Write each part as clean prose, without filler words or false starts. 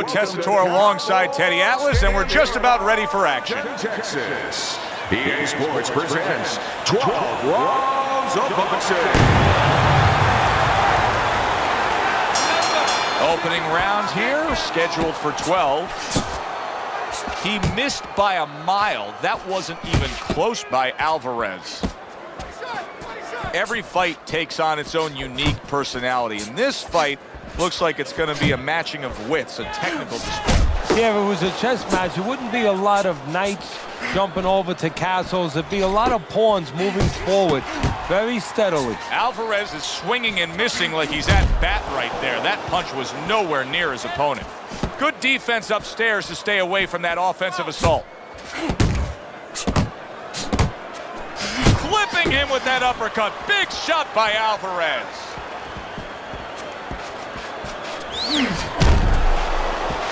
Tessitore alongside Teddy Atlas, and we're just about ready for action. Texas. EA Sports presents 12 rounds of boxing. Opening round here, scheduled for 12. He missed by a mile. That wasn't even close by Alvarez. Every fight takes on its own unique personality. And this fight looks like it's going to be a matching of wits, a technical display. Yeah, if it was a chess match, it wouldn't be a lot of knights jumping over to castles. It'd be a lot of pawns moving forward very steadily. Alvarez is swinging and missing like he's at bat right there. That punch was nowhere near his opponent. Good defense upstairs to stay away from that offensive assault. Clipping him with that uppercut. Big shot by Alvarez.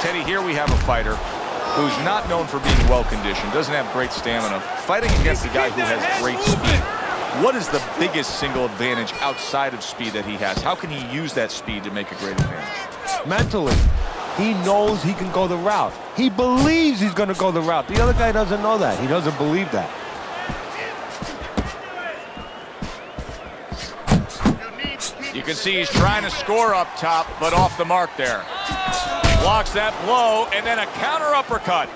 Teddy, here we have a fighter who's not known for being well-conditioned, doesn't have great stamina, fighting against a guy who has great speed. What is the biggest single advantage outside of speed that he has? How can he use that speed to make a great advantage? Mentally, he knows he can go the route. He believes he's going to go the route. The other guy doesn't know that. He doesn't believe that. You can see he's trying to score up top, but off the mark there. Blocks that blow, and then a counter uppercut.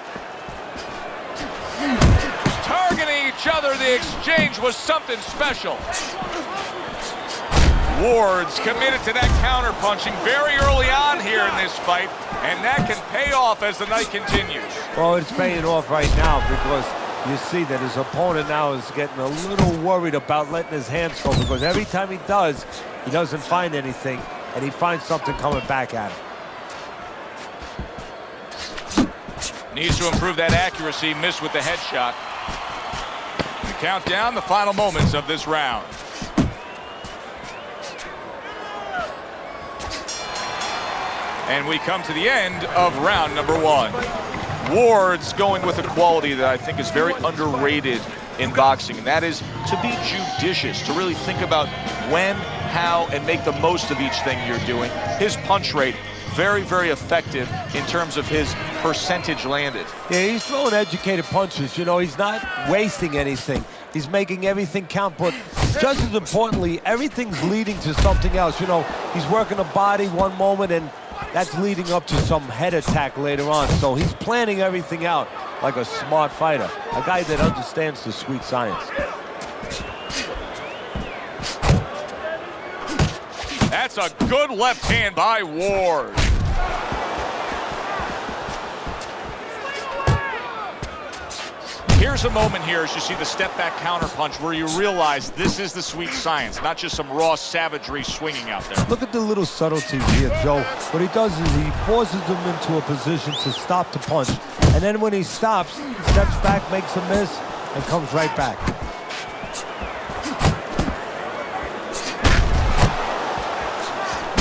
Targeting each other, the exchange was something special. Ward's committed to that counter punching very early on here in this fight, and that can pay off as the night continues. Well, it's paying off right now because you see that his opponent now is getting a little worried about letting his hands go, because every time he does, he doesn't find anything, and he finds something coming back at him. Needs to improve that accuracy, missed with the headshot. The countdown, the final moments of this round. And we come to the end of round number one. Ward's going with a quality that I think is very underrated in boxing, and that is to be judicious, to really think about when, how, and make the most of each thing you're doing. His punch rate, very, very effective in terms of his percentage landed. Yeah, he's throwing educated punches. You know, he's not wasting anything. He's making everything count, but just as importantly, everything's leading to something else. You know, he's working the body one moment, and that's leading up to some head attack later on. So he's planning everything out like a smart fighter, a guy that understands the sweet science. That's a good left hand by Ward. Here's a moment here as you see the step back counter punch where you realize this is the sweet science, not just some raw savagery swinging out there. Look at the little subtleties here, Joe. What he does is he forces him into a position to stop the punch. And then when he stops, he steps back, makes a miss, and comes right back.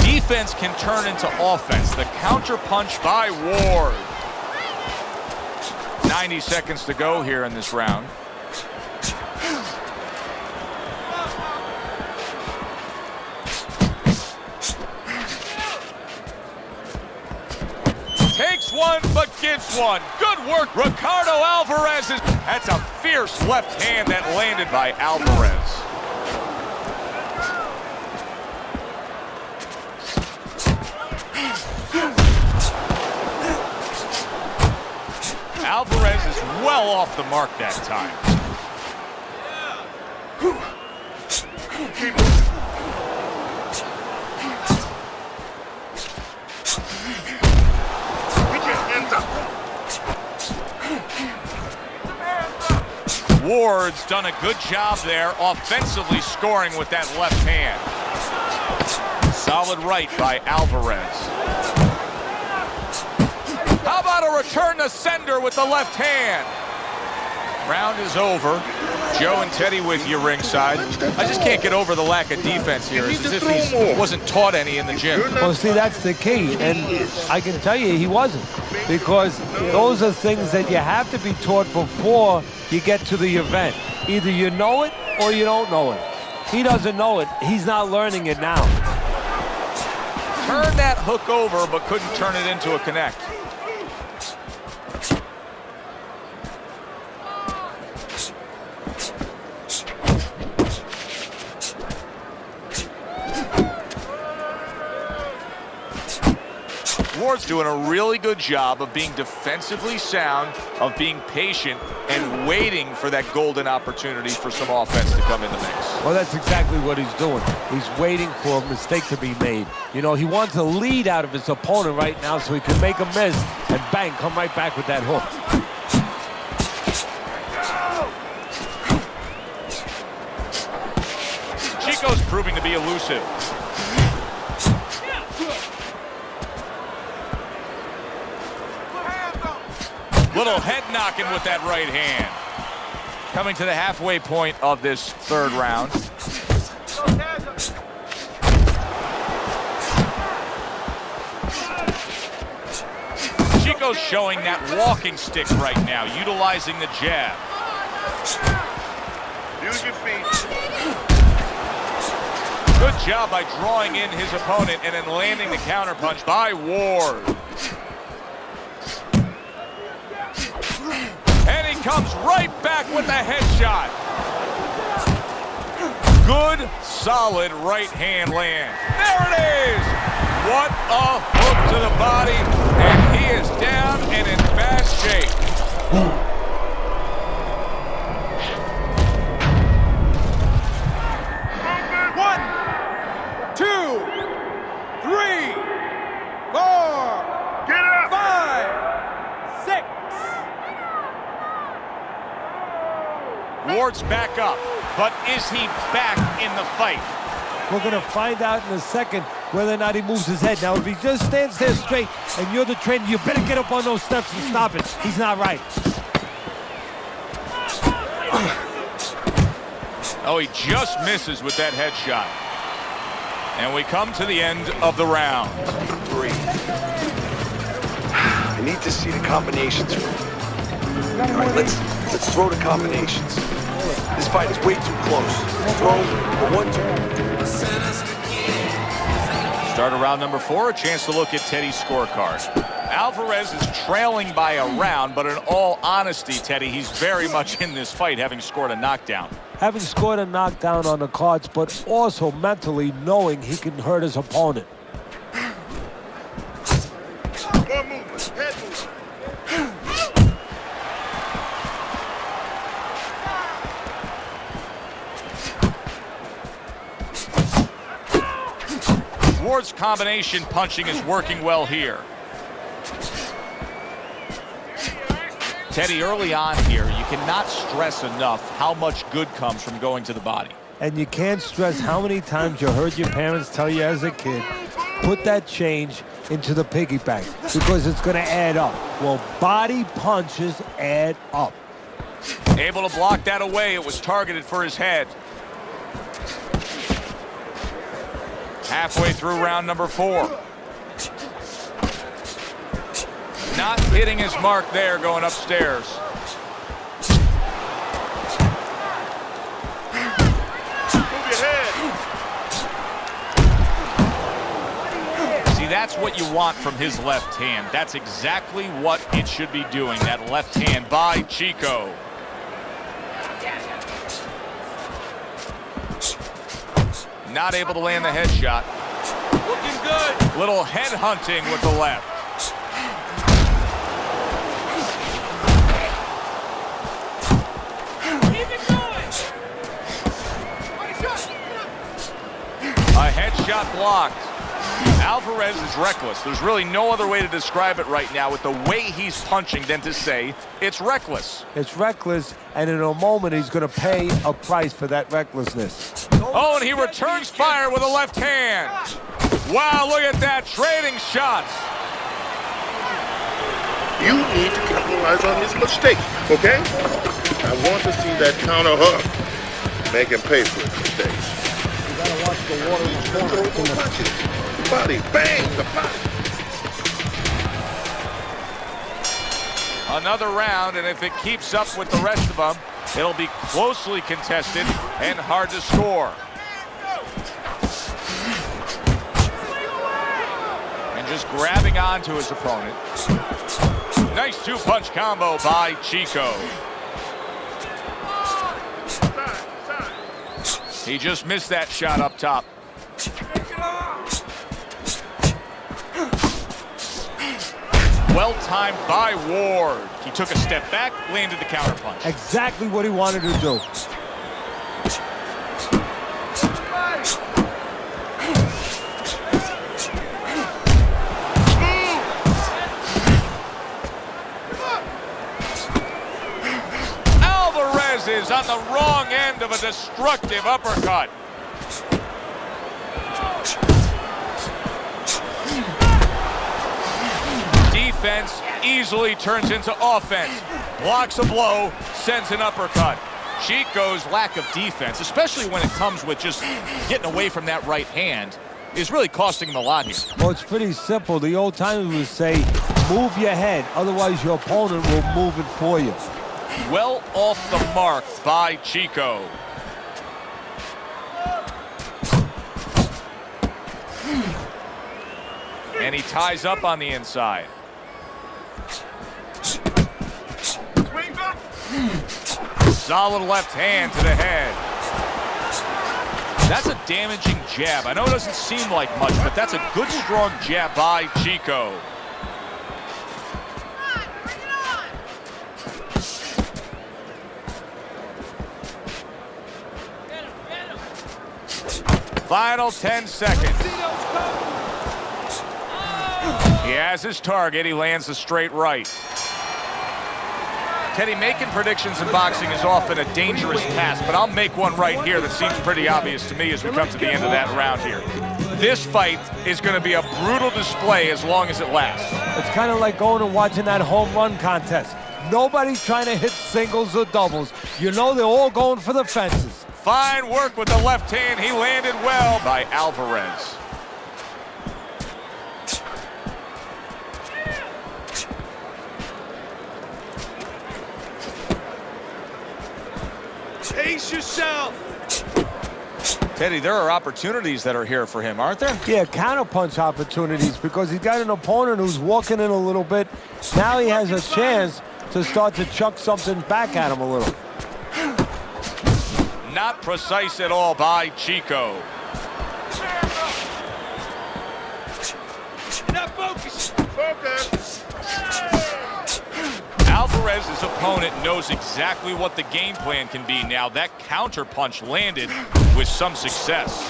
Defense can turn into offense. The counter punch by Ward. 90 seconds to go here in this round. Takes one, but gives one. Good work, Ricardo Alvarez. That's a fierce left hand that landed by Alvarez. Alvarez is well off the mark that time. Ward's done a good job there, offensively scoring with that left hand. Solid right by Alvarez. How about a return to sender with the left hand? Round is over. Joe and Teddy with you ringside. I just can't get over the lack of defense here. It's as if he wasn't taught any in the gym. Well, see, that's the key, and I can tell you he wasn't, because those are things that you have to be taught before you get to the event. Either you know it or you don't know it. He doesn't know it. He's not learning it now. Turned that hook over, but couldn't turn it into a connect. Ward's doing a really good job of being defensively sound, of being patient, and waiting for that golden opportunity for some offense to come in the mix. Well, that's exactly what he's doing. He's waiting for a mistake to be made. You know, he wants a lead out of his opponent right now so he can make a miss and bang, come right back with that hook. Chico's proving to be elusive. Little head knocking with that right hand. Coming to the halfway point of this third round. Chico's showing that walking stick right now, utilizing the jab. Use your feet. Good job by drawing in his opponent and then landing the counterpunch by Ward. And he comes right back with the headshot. Good, solid right hand land. There it is. What a hook to the body. And he is down and in bad shape. 1, 2, 3, 4, Get up! 5, 6. Ward's back up, but is he back in the fight? We're going to find out in a second whether or not he moves his head. Now, if he just stands there straight and you're the trainer, you better get up on those steps and stop it. He's not right. Oh, he just misses with that headshot. And we come to the end of the round. Breathe. I need to see the combinations. All right, let's throw the combinations. This fight is way too close. Throw a 1-2. Start of round number 4, a chance to look at Teddy's scorecard. Alvarez is trailing by a round, but in all honesty, Teddy, he's very much in this fight, having scored a knockdown. Having scored a knockdown on the cards, but also mentally knowing he can hurt his opponent. More movement. Head movement. Ward's combination punching is working well here. Teddy, early on here, you cannot stress enough how much good comes from going to the body. And you can't stress how many times you heard your parents tell you as a kid, put that change into the piggy bank because it's going to add up. Well, body punches add up. Able to block that away. It was targeted for his head. Halfway through round number 4. Not hitting his mark there going upstairs. Move your head. See, that's what you want from his left hand. That's exactly what it should be doing, that left hand by Chico. Not able to land the headshot. Looking good. Little head hunting with the left. Keep it going. A headshot blocked. Alvarez is reckless. There's really no other way to describe it right now with the way he's punching than to say it's reckless. It's reckless, and in a moment, he's going to pay a price for that recklessness. Oh, and he returns fire with a left hand. Wow, look at that, trading shots. You need to capitalize on his mistakes, okay? I want to see that counter hook. Make him pay for his mistakes. You got to watch the water in the corner. Body, bang, the body. Another round, and if it keeps up with the rest of them, it'll be closely contested and hard to score. And just grabbing onto his opponent. Nice 2-punch combo by Chico. He just missed that shot up top. Well timed by Ward. He took a step back, landed the counterpunch. Exactly what he wanted to do. Alvarez is on the wrong end of a destructive uppercut. Defense easily turns into offense. Blocks a blow, sends an uppercut. Chico's lack of defense, especially when it comes with just getting away from that right hand, is really costing him a lot here. Well, it's pretty simple. The old timers would say, move your head, otherwise your opponent will move it for you. Well off the mark by Chico. And he ties up on the inside. Solid left hand to the head. That's a damaging jab. I know it doesn't seem like much, but that's a good, strong jab by Chico. Final 10 seconds. He has his target. He lands a straight right. Teddy, making predictions in boxing is often a dangerous task, but I'll make one right here that seems pretty obvious to me as we come to the end of that round here. This fight is going to be a brutal display as long as it lasts. It's kind of like going and watching that home run contest. Nobody's trying to hit singles or doubles. You know they're all going for the fences. Fine work with the left hand. He landed well by Alvarez. Pace yourself. Teddy, there are opportunities that are here for him, aren't there? Yeah, counterpunch opportunities because he's got an opponent who's walking in a little bit. Now he has a chance to start to chuck something back at him a little. Not precise at all by Chico. Not focus. Focus. Alvarez's opponent knows exactly what the game plan can be now. That counter punch landed with some success.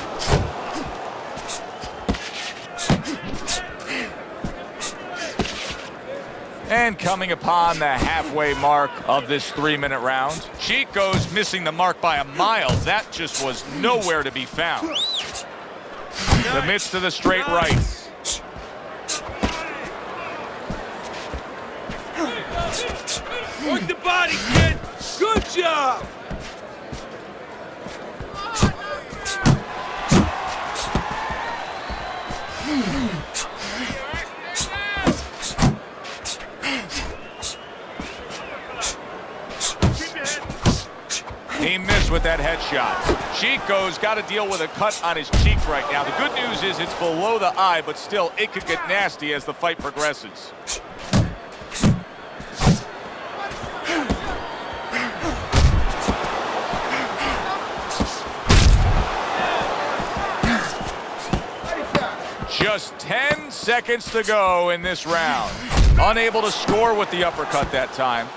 And coming upon the halfway mark of this 3-minute round, Chico's missing the mark by a mile. That just was nowhere to be found. The midst of the straight right. Work the body, kid. Good job. He missed with that headshot. Chico's got to deal with a cut on his cheek right now. The good news is it's below the eye, but still, it could get nasty as the fight progresses. Just 10 seconds to go in this round. Unable to score with the uppercut that time.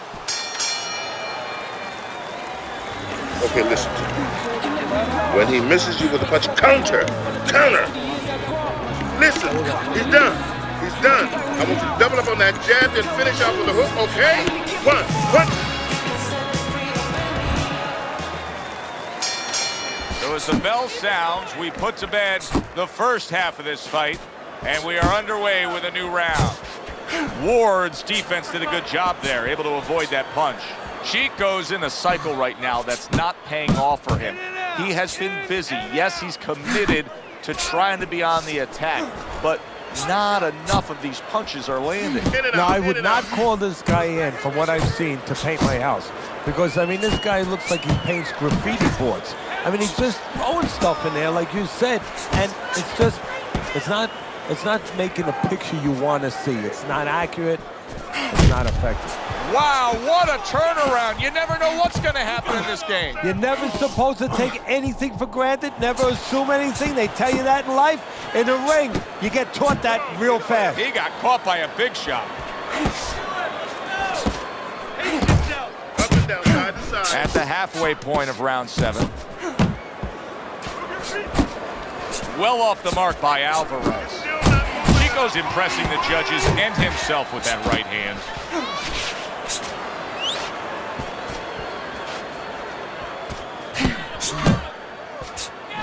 Okay, listen to me. When he misses you with a punch, counter. Listen, he's done. He's done. I want you to double up on that jab and finish off with a hook, okay? One, punch. So as the bell sounds, we put to bed the first half of this fight, and we are underway with a new round. Ward's defense did a good job there, able to avoid that punch. Chico's in a cycle right now that's not paying off for him. He has been busy. Yes, he's committed to trying to be on the attack, but not enough of these punches are landing. No, I would not call this guy in, from what I've seen, to paint my house. Because, I mean, this guy looks like he paints graffiti boards. I mean, he's just throwing stuff in there, like you said, and it's just, it's not making a picture you want to see. It's not accurate. It's not effective. Wow, what a turnaround. You never know what's going to happen in this game. You're never supposed to take anything for granted, never assume anything. They tell you that in life. In the ring, you get taught that real fast. He got caught by a big shot. Up and down, side to side. At the halfway point of round 7. Well off the mark by Alvarez. Chico's impressing the judges and himself with that right hand.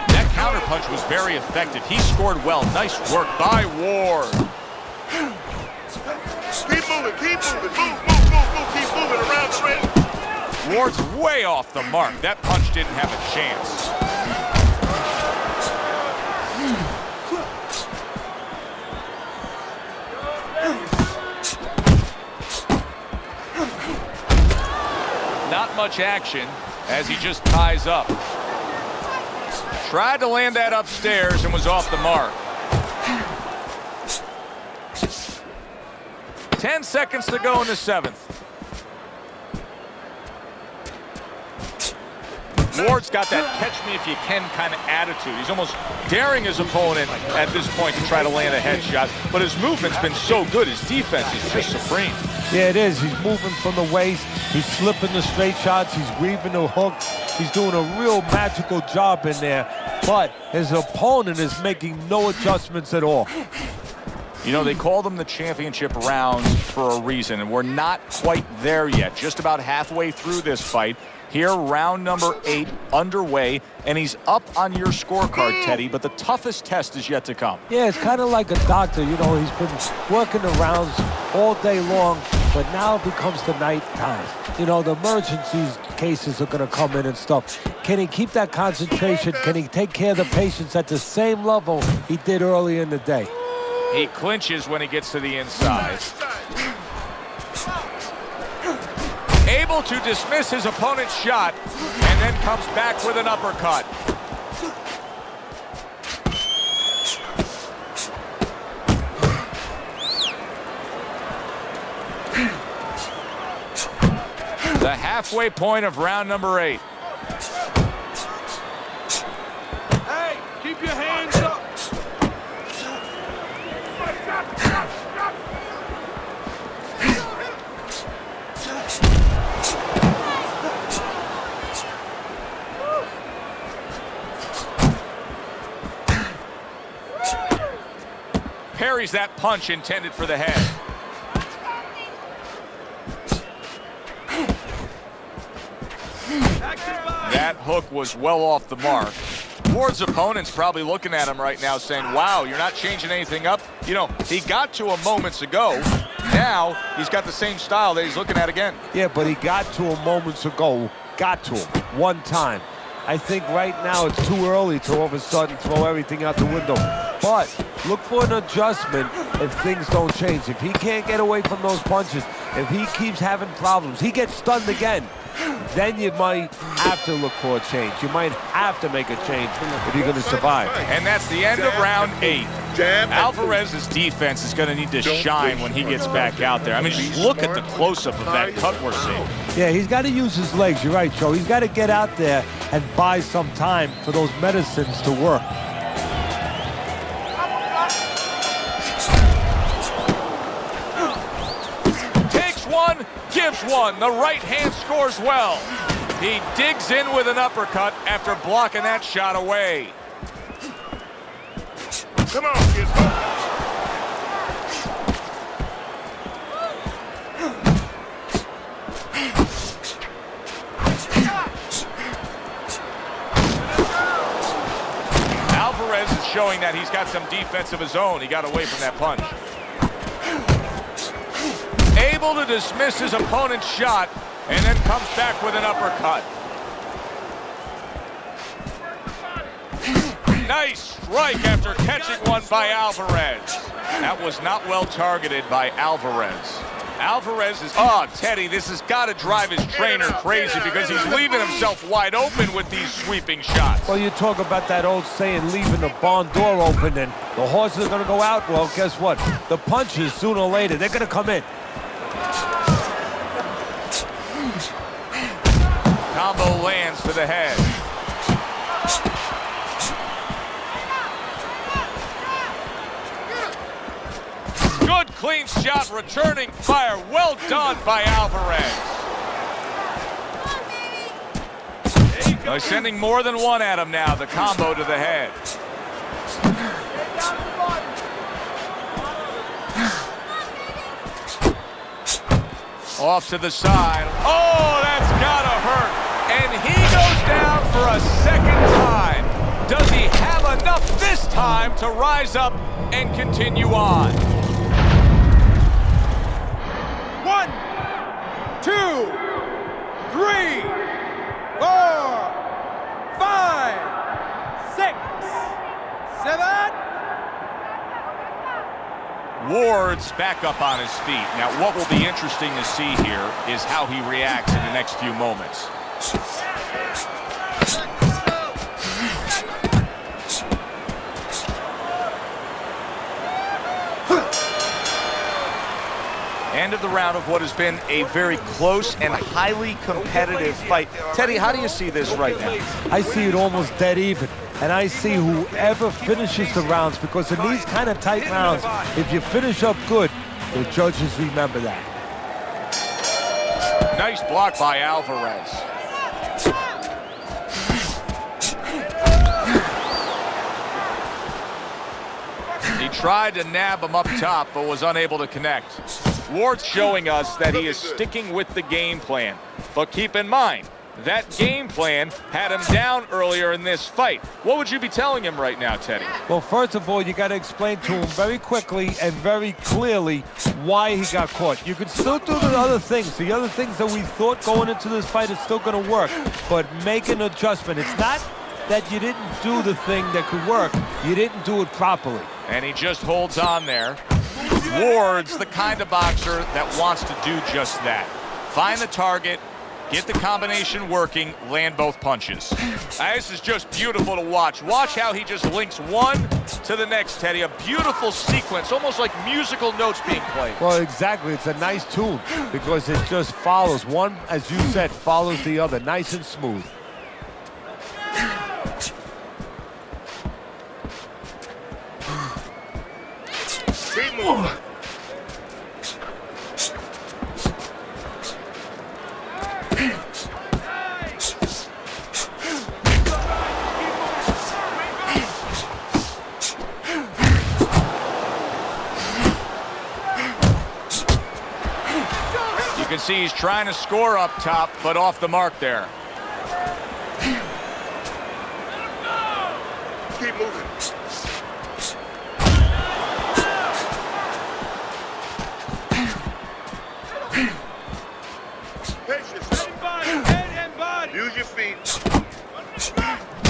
That counterpunch was very effective. He scored well. Nice work by Ward. Keep moving, keep moving. Move, keep moving around the ring. Ward's way off the mark. That punch didn't have a chance. Not much action as he just ties up. Tried to land that upstairs and was off the mark. 10 seconds to go in the 7th. Ward's got that catch-me-if-you-can kind of attitude. He's almost daring his opponent at this point to try to land a headshot, but his movement's been so good. His defense is just supreme. Yeah, it is. He's moving from the waist. He's slipping the straight shots. He's weaving the hooks. He's doing a real magical job in there, but his opponent is making no adjustments at all. You know, they call them the championship rounds for a reason, and we're not quite there yet. Just about halfway through this fight. Here, round number 8 underway, and he's up on your scorecard, Teddy, but the toughest test is yet to come. Yeah, it's kind of like a doctor. You know, he's been working the rounds all day long, but now it becomes the night time. You know, the emergencies cases are going to come in and stuff. Can he keep that concentration? Can he take care of the patients at the same level he did earlier in the day? He clinches when he gets to the inside. Able to dismiss his opponent's shot, and then comes back with an uppercut. The halfway point of round number 8. Hey, keep your hands up. Parries that punch intended for the head. That hook was well off the mark. Ward's opponent's probably looking at him right now saying, wow, you're not changing anything up. You know, he got to him moments ago. Now he's got the same style that he's looking at again. Yeah, but he got to him moments ago. Got to him one time. I think right now it's too early to all of a sudden throw everything out the window. But look for an adjustment if things don't change. If he can't get away from those punches, if he keeps having problems, he gets stunned again, then you might have to look for a change. You might have to make a change if you're going to survive. And that's the end of round 8. Alvarez's defense is going to need to shine when he gets back out there. I mean, just look at the close-up of that cut we're seeing. Yeah, he's got to use his legs. You're right, Joe. He's got to get out there and buy some time for those medicines to work. Takes one, gives one. The right hand scores well. He digs in with an uppercut after blocking that shot away. Come on, kids. Alvarez is showing that he's got some defense of his own. He got away from that punch. Able to dismiss his opponent's shot and then comes back with an uppercut. Nice strike after catching one by Alvarez. That was not well targeted by Alvarez. Alvarez is, Teddy, this has got to drive his trainer crazy because he's leaving himself wide open with these sweeping shots. Well, you talk about that old saying, leaving the barn door open and the horses are going to go out. Well, guess what? The punches, sooner or later, they're going to come in. Combo lands to the head. Good clean shot, returning fire. Well done by Alvarez. They're sending more than one at him now. The combo to the head. Off to the side. Oh, that's gotta hurt. And he goes down for a second time. Does he have enough this time to rise up and continue on? 1, 2, 3, 4, 5, 6, 7. Ward's back up on his feet. Now, what will be interesting to see here is how he reacts in the next few moments. End of the round of what has been a very close and highly competitive fight. Teddy, how do you see this right now? I see it almost dead even. And I see whoever finishes the rounds, because in these kind of tight rounds, if you finish up good, the judges remember that. Nice block by Alvarez. He tried to nab him up top, but was unable to connect. Ward's showing us that he is sticking with the game plan. But keep in mind, that game plan had him down earlier in this fight. What would you be telling him right now, Teddy? Well, first of all, you got to explain to him very quickly and very clearly why he got caught. You could still do the other things. The other things that we thought going into this fight is still going to work. But make an adjustment. It's not that you didn't do the thing that could work. You didn't do it properly. And he just holds on there. Ward's the kind of boxer that wants to do just that. Find the target, get the combination working, land both punches. This is just beautiful to watch. Watch how he just links one to the next, Teddy. A beautiful sequence, almost like musical notes being played. Well, exactly. It's a nice tune because it just follows. One, as you said, follows the other. Nice and smooth. Keep moving. You can see he's trying to score up top, but off the mark there. Keep moving. Use your feet.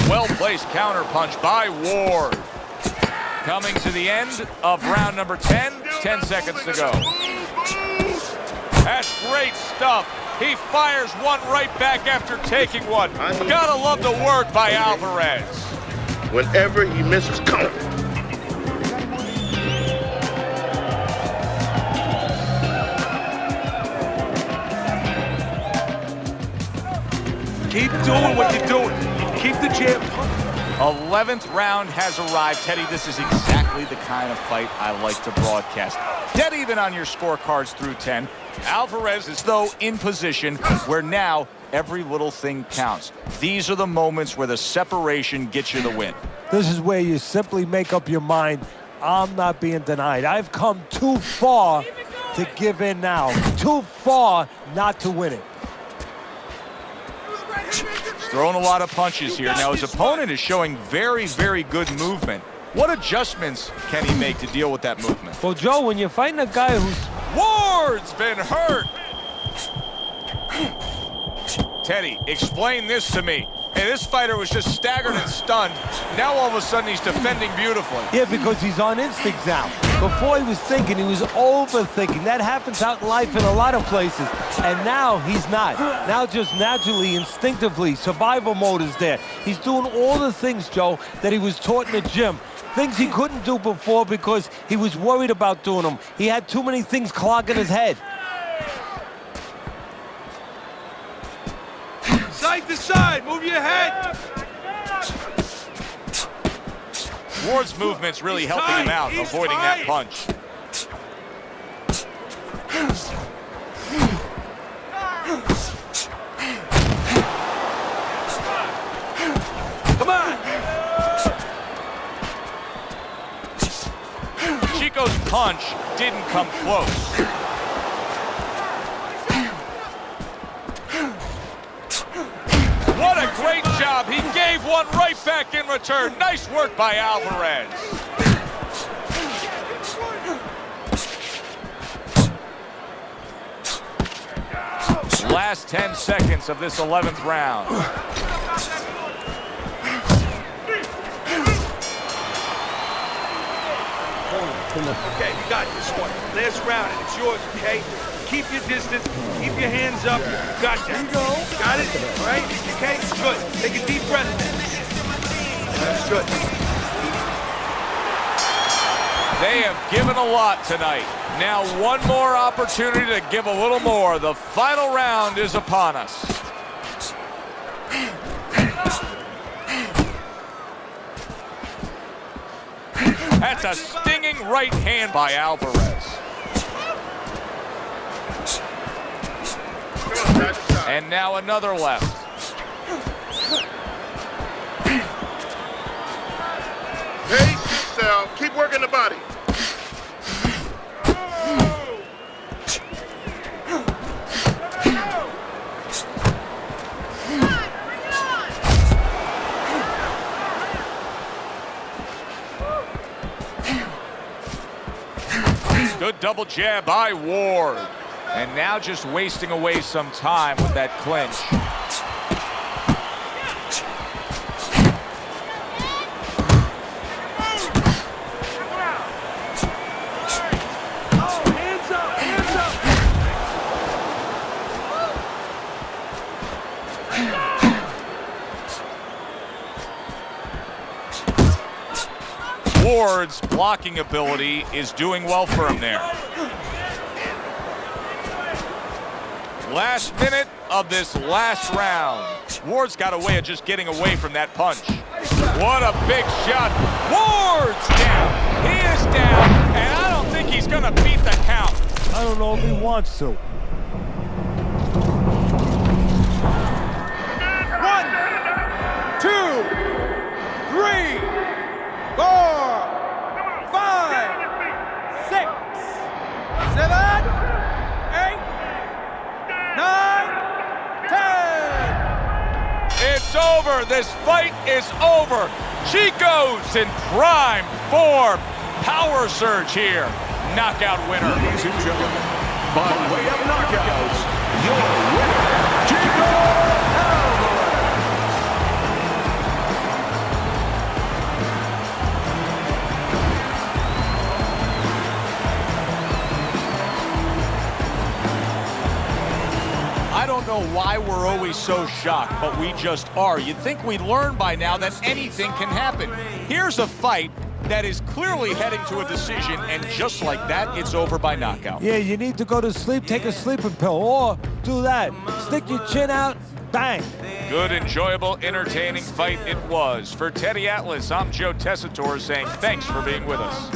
Well-placed counter punch by Ward. Coming to the end of round number 10. 10 seconds to go. That's great stuff. He fires one right back after taking one. Gotta love the work by Alvarez. Whenever he misses, counter. Keep doing what you're doing. Keep the jab pumping. 11th round has arrived. Teddy, this is exactly the kind of fight I like to broadcast. Dead even on your scorecards through 10. Alvarez is, though, in position where now every little thing counts. These are the moments where the separation gets you the win. This is where you simply make up your mind, I'm not being denied. I've come too far to give in now. Too far not to win it. He's throwing a lot of punches here. Now, his opponent is showing very, very good movement. What adjustments can he make to deal with that movement? Well, Joe, when you're fighting a guy who's... Ward's been hurt. Teddy, explain this to me. Hey, this fighter was just staggered and stunned. Now all of a sudden he's defending beautifully. Yeah, because he's on instinct now. Before he was thinking, he was overthinking. That happens out in life in a lot of places. And now he's not. Now just naturally, instinctively, survival mode is there. He's doing all the things, Joe, that he was taught in the gym. Things he couldn't do before because he was worried about doing them. He had too many things clogging his head. Side to side, move your head. Ward's movement's really helping him out, avoiding that punch. didn't come close. What a great job. He gave one right back in return. Nice work by Alvarez. Last 10 seconds of this 11th round. Okay, you got this one. Last round, and it's yours, okay? Keep your distance, keep your hands up. You got that. Here you go. Got it? All right? Okay? Good. Take a deep breath. That's good. They have given a lot tonight. Now one more opportunity to give a little more. The final round is upon us. That's a stinging right hand by Alvarez. And now another left. Hey, Sal, keep working the body. Good double jab by Ward. And now just wasting away some time with that clinch. Hands up, hands up. Ward's blocking ability is doing well for him there. Last minute of this last round. Ward's got a way of just getting away from that punch. What a big shot. Ward's down. He is down, and I don't think he's gonna beat the count. I don't know if he wants to. 1, 2, 3, 4, 5, 6, 7, 8, 9, 10. It's over. This fight is over. Chico's in prime form. Power surge here. Knockout winner. Ladies and gentlemen, by way of knockouts, your winner, Chico Alvarez. I don't know why we're always so shocked, but we just are. You'd think we'd learn by now that anything can happen. Here's a fight that is clearly heading to a decision, and just like that, it's over by knockout. Yeah, you need to go to sleep, take a sleeping pill, or do that. Stick your chin out, bang. Good, enjoyable, entertaining fight it was. For Teddy Atlas, I'm Joe Tessitore saying thanks for being with us.